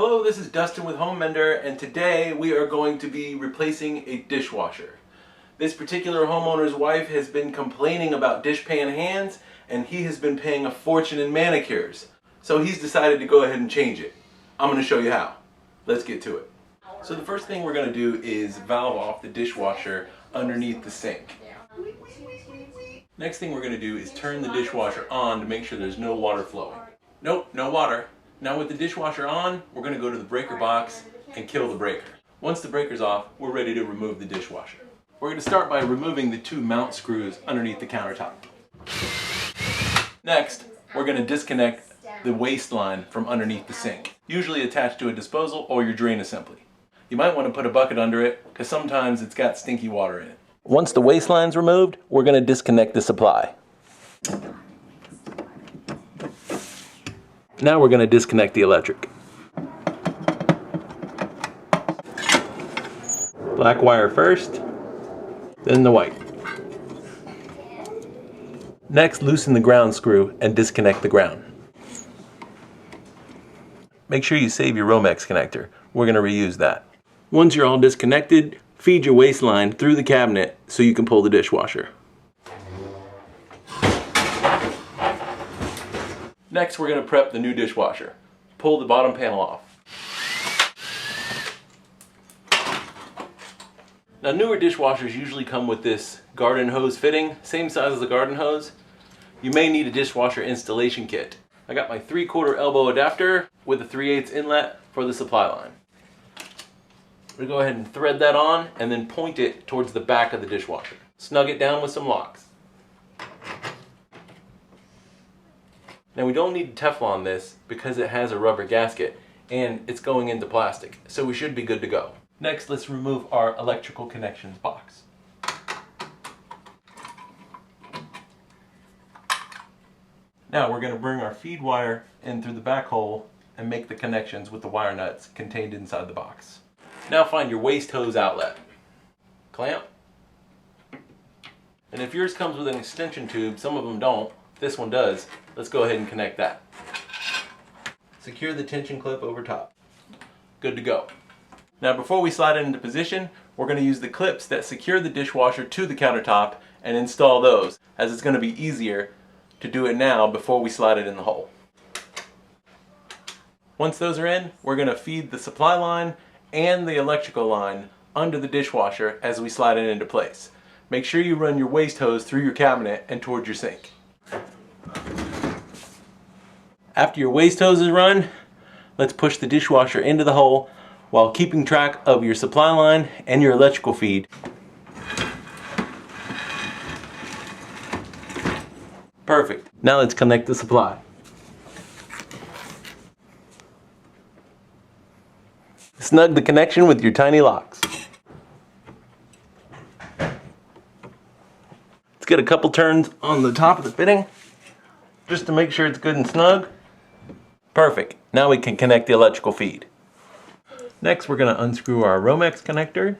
Hello, this is Dustin with Home Mender, and today we are going to be replacing a dishwasher. This particular homeowner's wife has been complaining about dishpan hands, and he has been paying a fortune in manicures. So he's decided to go ahead and change it. I'm going to show you how. Let's get to it. So the first thing we're going to do is valve off the dishwasher underneath the sink. Next thing we're going to do is turn the dishwasher on to make sure there's no water flowing. Nope, no water. Now with the dishwasher on, we're going to go to the breaker box and kill the breaker. Once the breaker's off, we're ready to remove the dishwasher. We're going to start by removing the two mount screws underneath the countertop. Next, we're going to disconnect the waste line from underneath the sink, usually attached to a disposal or your drain assembly. You might want to put a bucket under it because sometimes it's got stinky water in it. Once the waste line's removed, we're going to disconnect the supply. Now we're going to disconnect the electric. Black wire first, then the white. Next, loosen the ground screw and disconnect the ground. Make sure you save your Romex connector. We're going to reuse that. Once you're all disconnected, feed your waste line through the cabinet so you can pull the dishwasher. Next, we're going to prep the new dishwasher. Pull the bottom panel off. Now, newer dishwashers usually come with this garden hose fitting, same size as the garden hose. You may need a dishwasher installation kit. I got my 3/4 elbow adapter with a 3/8 inlet for the supply line. We're going to go ahead and thread that on and then point it towards the back of the dishwasher. Snug it down with some locks. Now we don't need to Teflon this because it has a rubber gasket and it's going into plastic, so we should be good to go. Next, let's remove our electrical connections box. Now we're going to bring our feed wire in through the back hole and make the connections with the wire nuts contained inside the box. Now find your waste hose outlet. Clamp. And if yours comes with an extension tube, some of them don't. This one does. Let's go ahead and connect that. Secure the tension clip over top. Good to go. Now before we slide it into position, we're going to use the clips that secure the dishwasher to the countertop and install those, as it's going to be easier to do it now before we slide it in the hole. Once those are in, we're going to feed the supply line and the electrical line under the dishwasher as we slide it into place. Make sure you run your waste hose through your cabinet and towards your sink. After your waste hose is run, let's push the dishwasher into the hole while keeping track of your supply line and your electrical feed. Perfect. Now let's connect the supply. Snug the connection with your tiny locks. Let's get a couple turns on the top of the fitting just to make sure it's good and snug. Perfect. Now we can connect the electrical feed. Next, we're going to unscrew our Romex connector.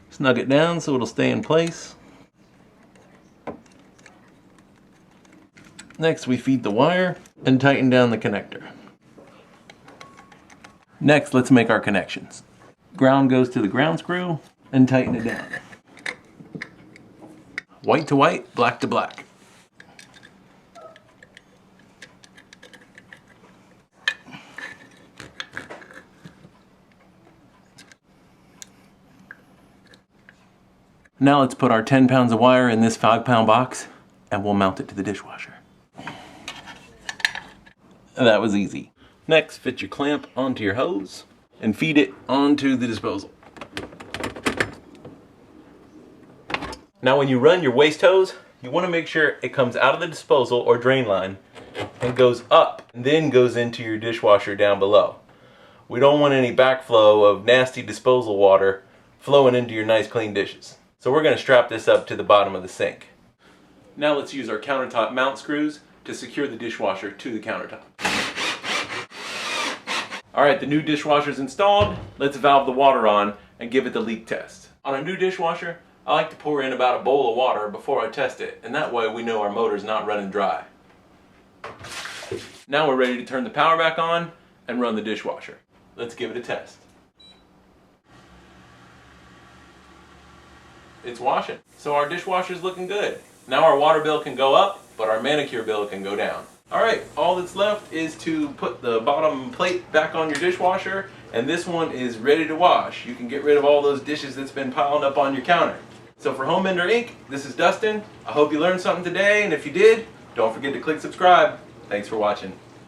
Snug it down so it'll stay in place. Next, we feed the wire and tighten down the connector. Next, let's make our connections. Ground goes to the ground screw and tighten it down. White to white, black to black. Now let's put our 10 pounds of wire in this 5-pound box and we'll mount it to the dishwasher. That was easy. Next, fit your clamp onto your hose and feed it onto the disposal. Now when you run your waste hose, you want to make sure it comes out of the disposal or drain line and goes up and then goes into your dishwasher down below. We don't want any backflow of nasty disposal water flowing into your nice clean dishes. So we're going to strap this up to the bottom of the sink. Now let's use our countertop mount screws to secure the dishwasher to the countertop. Alright, the new dishwasher's installed. Let's valve the water on and give it the leak test. On a new dishwasher, I like to pour in about a bowl of water before I test it, and that way we know our motor's not running dry. Now we're ready to turn the power back on and run the dishwasher. Let's give it a test. It's washing. So our dishwasher's looking good. Now our water bill can go up, but our manicure bill can go down. Alright, all that's left is to put the bottom plate back on your dishwasher, and this one is ready to wash. You can get rid of all those dishes that's been piling up on your counter. So for Home Mender Inc., this is Dustin. I hope you learned something today, and if you did, don't forget to click subscribe. Thanks for watching.